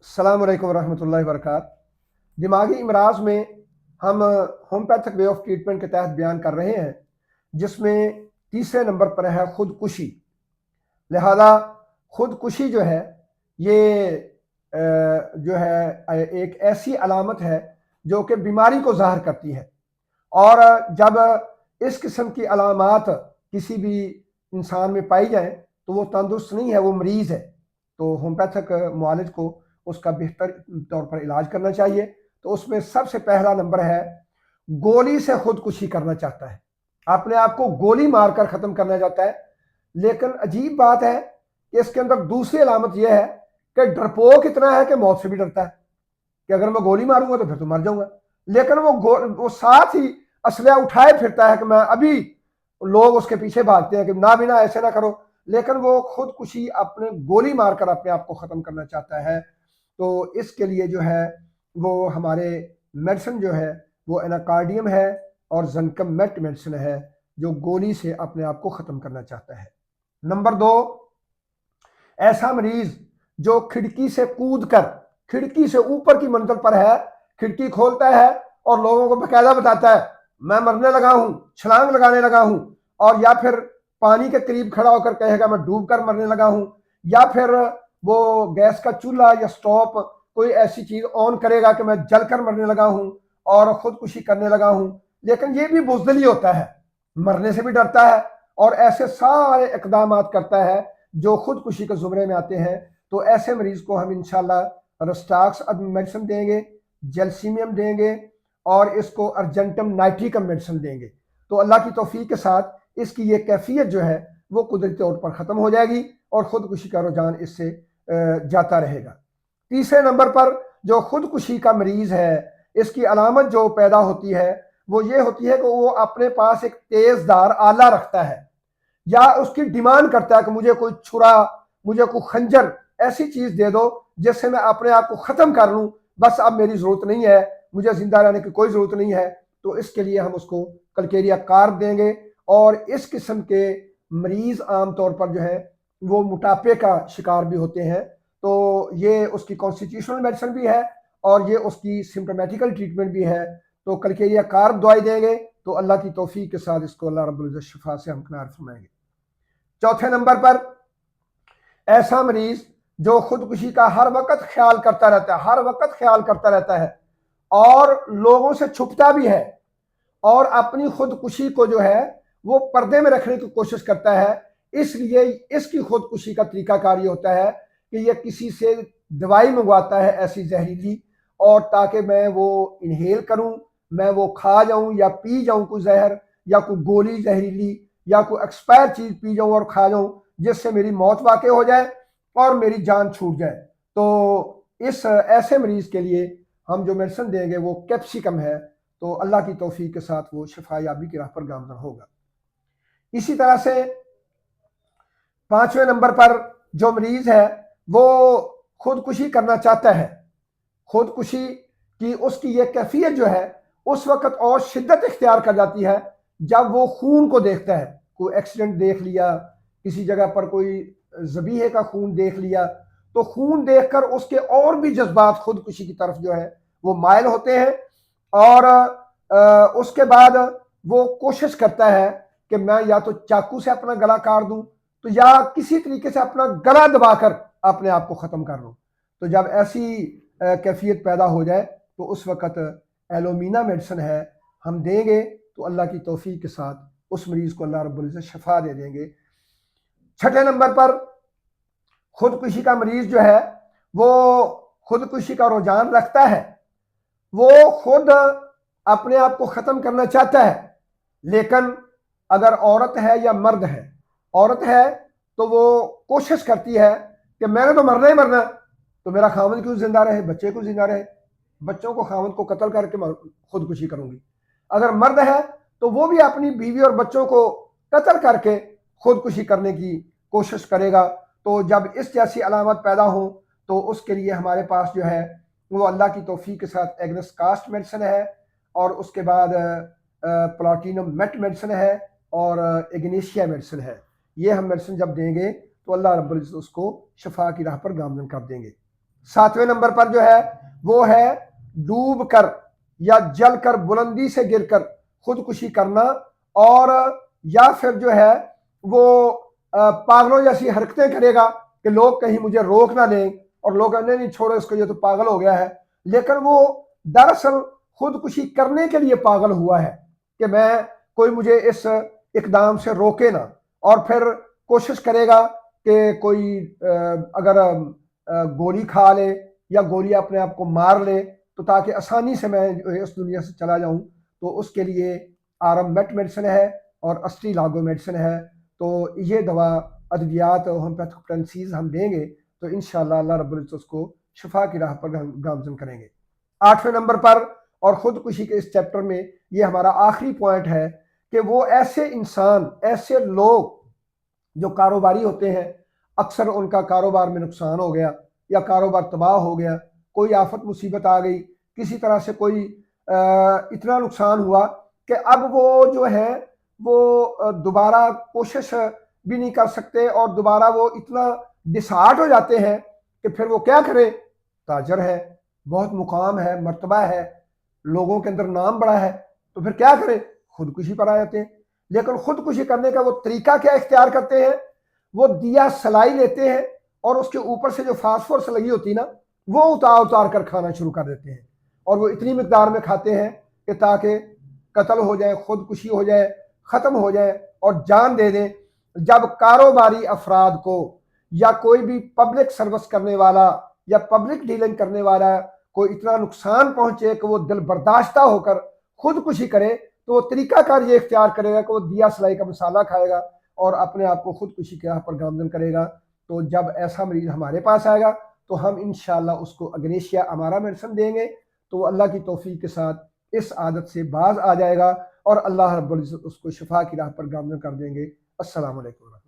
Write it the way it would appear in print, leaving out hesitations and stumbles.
अस्सलाम वालेकुम रहमतुल्लाहि व बरकातहू। दिमागी अमराज में हम होम्योपैथिक वे ऑफ ट्रीटमेंट के तहत बयान कर रहे हैं, जिसमें तीसरे नंबर पर है ख़ुदकुशी। लिहाजा ख़ुदकुशी जो है ये जो है एक ऐसी अलामत है जो कि बीमारी को ज़ाहिर करती है, और जब इस किस्म की अलामात किसी भी इंसान में पाई जाएँ तो वो तंदुरुस्त नहीं है, वो मरीज़ है। तो होम्योपैथिक मुआलिज को उसका बेहतर तौर पर इलाज करना चाहिए। तो उसमें सबसे पहला नंबर है, गोली से खुदकुशी करना चाहता है, अपने आप को गोली मारकर ख़त्म करना चाहता है। लेकिन अजीब बात है कि इसके अंदर दूसरी अलामत यह है कि डरपोक इतना है कि मौत से भी डरता है कि अगर मैं गोली मारूंगा तो फिर तो मर जाऊंगा। लेकिन वो साथ ही असलहा उठाए फिरता है कि मैं अभी, लोग उसके पीछे भागते हैं कि ना बिना ऐसे ना करो, लेकिन वो खुदकुशी अपने गोली मारकर अपने आप को ख़त्म करना चाहता है। तो इसके लिए जो है वो हमारे मेडिसिन जो है वो एनाकार्डियम है और ज़नकमेट मेडिसिन है, जो गोली से अपने आप को ख़त्म करना चाहता है। नंबर 2, ऐसा मरीज़ जो खिड़की से कूद कर, खिड़की से ऊपर की मंजिल पर है, खिड़की खोलता है और लोगों को बाकायदा बताता है मैं मरने लगा हूं, छलांग लगाने लगा हूं, और या फिर पानी के करीब खड़ा होकर कहेगा मैं डूब कर मरने लगा हूं, या फिर वो गैस का चूल्हा या स्टोव कोई ऐसी चीज ऑन करेगा कि मैं जलकर मरने लगा हूं और खुदकुशी करने लगा हूं। लेकिन ये भी बुज़दिल होता है, मरने से भी डरता है और ऐसे सारे इकदाम करता है जो खुदकुशी के जुमरे में आते हैं। तो ऐसे मरीज को हम इंशाल्लाह रस्टाक्स मेडिसिन देंगे, जेलसीमियम देंगे और इसको अर्जेंटम नाइट्रिकम मेडिसिन देंगे। तो अल्लाह की तौफीक के साथ इसकी ये कैफियत जो है वो कुदरती तौर पर ख़त्म हो जाएगी और ख़ुदकुशी का रुझान इससे जाता रहेगा। तीसरे नंबर पर जो खुदकुशी का मरीज़ है, इसकी अलामत जो पैदा होती है वो ये होती है कि वो अपने पास एक तेज़दार आला रखता है, या उसकी डिमांड करता है कि मुझे कोई छुरा, मुझे कोई खंजर, ऐसी चीज़ दे दो जिससे मैं अपने आप को ख़त्म कर लूँ, बस अब मेरी ज़रूरत नहीं है, मुझे ज़िंदा रहने की कोई ज़रूरत नहीं है। तो इसके लिए हम उसको कलकेरिया कार्ब देंगे। और इस किस्म के मरीज़ आम तौर पर जो है वो मोटापे का शिकार भी होते हैं। तो ये उसकी कॉन्स्टिट्यूशनल मेडिसिन भी है और ये उसकी सिम्प्टोमेटिकल ट्रीटमेंट भी है। तो कलकेरिया कार्ब दवाई देंगे तो अल्लाह की तौफीक के साथ इसको अल्लाह रब्बुल इज़्ज़त शिफा से हमकिनार फरमाएंगे। चौथे नंबर पर ऐसा मरीज जो खुदकुशी का हर वक्त ख्याल करता रहता है, हर वक्त ख्याल करता रहता है और लोगों से छुपता भी है और अपनी खुदकुशी को जो है वो पर्दे में रखने की कोशिश करता है। इसलिए इसकी खुदकुशी का तरीकाकार ये होता है कि ये किसी से दवाई मंगवाता है ऐसी जहरीली, और ताकि मैं वो इनहेल करूं, मैं वो खा जाऊं या पी जाऊं कोई जहर या कोई गोली जहरीली या कोई एक्सपायर चीज पी जाऊं और खा जाऊं जिससे मेरी मौत वाक़ई हो जाए और मेरी जान छूट जाए। तो इस ऐसे मरीज के लिए हम जो मेडिसिन देंगे वो कैप्सिकम है। तो अल्लाह की तौफीक के साथ वो शिफा याबी की राह पर गामज़न होगा। इसी तरह से पांचवें नंबर पर जो मरीज है वो खुदकुशी करना चाहता है, खुदकुशी की उसकी ये कैफियत जो है उस वक्त और शिद्दत इख्तियार कर जाती है जब वो खून को देखता है। कोई एक्सीडेंट देख लिया, किसी जगह पर कोई ज़बीहे का खून देख लिया, तो खून देखकर उसके और भी जज्बात खुदकुशी की तरफ जो है वो मायल होते हैं। और उसके बाद वो कोशिश करता है कि मैं या तो चाकू से अपना गला काट दूं, तो या किसी तरीके से अपना गला दबाकर अपने आप को ख़त्म कर लूं। तो जब ऐसी कैफियत पैदा हो जाए तो उस वक़्त एलोमीना मेडिसिन है हम देंगे, तो अल्लाह की तौफीक के साथ उस मरीज़ को अल्लाह रब्बुल इज़्ज़त शफा दे देंगे। छठे नंबर पर खुदकुशी का मरीज़ जो है वो खुदकुशी का रुझान रखता है, वो खुद अपने आप को ख़त्म करना चाहता है, लेकिन अगर औरत है या मर्द है, औरत है तो वो कोशिश करती है कि मैंने तो मरना ही मरना, तो मेरा खावंद क्यों जिंदा रहे, बच्चे क्यों जिंदा रहे, बच्चों को खावंद को कत्ल करके खुदकुशी करूंगी। अगर मर्द है तो वो भी अपनी बीवी और बच्चों को कत्ल करके खुदकुशी करने की कोशिश करेगा। तो जब इस जैसी अलामत पैदा हो तो उसके लिए हमारे पास जो है वो अल्लाह की तौफीक के साथ एग्नेस कास्ट मेडिसिन है, और उसके बाद प्लाटिनम मेट मेडिसिन है और इग्नेशिया मेडिसिन है। ये हम मेडिसिन जब देंगे तो अल्लाह रब्बुल इज़्ज़त उसको शफा की राह पर गामज़न कर देंगे। 7वें नंबर पर जो है वो है डूब कर या जल कर बुलंदी से गिरकर खुदकुशी करना, और या फिर जो है वो पागलों जैसी हरकतें करेगा कि लोग कहीं मुझे रोक ना लें और लोग कहने नहीं छोड़ो इसको, ये तो पागल हो गया है, लेकिन वो दरअसल खुदकुशी करने के लिए पागल हुआ है कि मैं कोई मुझे इस इकदाम से रोके ना, और फिर कोशिश करेगा कि कोई अगर गोली खा ले या गोली अपने आप को मार ले तो ताकि आसानी से मैं इस दुनिया से चला जाऊं, तो उसके लिए आरएमएट मेडिसिन है और अस्ट्री लागो मेडिसिन है। तो ये दवा अद्वियात होम्योपैथिक पोटेंसीज हम देंगे तो इंशाअल्लाह अल्लाह रब्बुल इज्जत उसको शिफा की राह पर गामजन करेंगे। 8वें नंबर पर और ख़ुदकुशी के इस चैप्टर में ये हमारा आखिरी पॉइंट है कि वो ऐसे इंसान, ऐसे लोग जो कारोबारी होते हैं, अक्सर उनका कारोबार में नुकसान हो गया या कारोबार तबाह हो गया, कोई आफत मुसीबत आ गई, किसी तरह से कोई इतना नुकसान हुआ कि अब वो जो है वो दोबारा कोशिश भी नहीं कर सकते और दोबारा वो इतना डिसहार्ट हो जाते हैं कि फिर वो क्या करें। ताजर है, बहुत मुकाम है, मर्तबा है, लोगों के अंदर नाम बड़ा है, तो फिर क्या करें, खुदकुशी पर आ जाते हैं। लेकिन खुदकुशी करने का वो तरीका क्या इख्तियार करते हैं, वो दिया सलाई लेते हैं और उसके ऊपर से जो फास्फोरस लगी होती है ना, वो उतार उतार कर खाना शुरू कर देते हैं, और वो इतनी मिकदार में खाते हैं कि ताकि कत्ल हो जाए, खुदकुशी हो जाए, ख़त्म हो जाए और जान दे दें। जब कारोबारी अफराद को या कोई भी पब्लिक सर्विस करने वाला या पब्लिक डीलिंग करने वाला कोई इतना नुकसान पहुंचे कि वो दिल बर्दाश्ता होकर खुदकुशी करे, तो वो तरीकाकार ये इख्तियार करेगा कि वो दिया सलाई का मसाला खाएगा और अपने आप को खुदकुशी के राह पर गामजन करेगा। तो जब ऐसा मरीज हमारे पास आएगा तो हम इंशाअल्लाह उसको अग्नेशिया अमारा मेडिसिन देंगे, तो अल्लाह की तौफीक के साथ इस आदत से बाज आ जाएगा और अल्लाह रब्बुल इज्जत उसको शिफा की राह पर गामजन कर देंगे। अस्सलाम वालेकुम।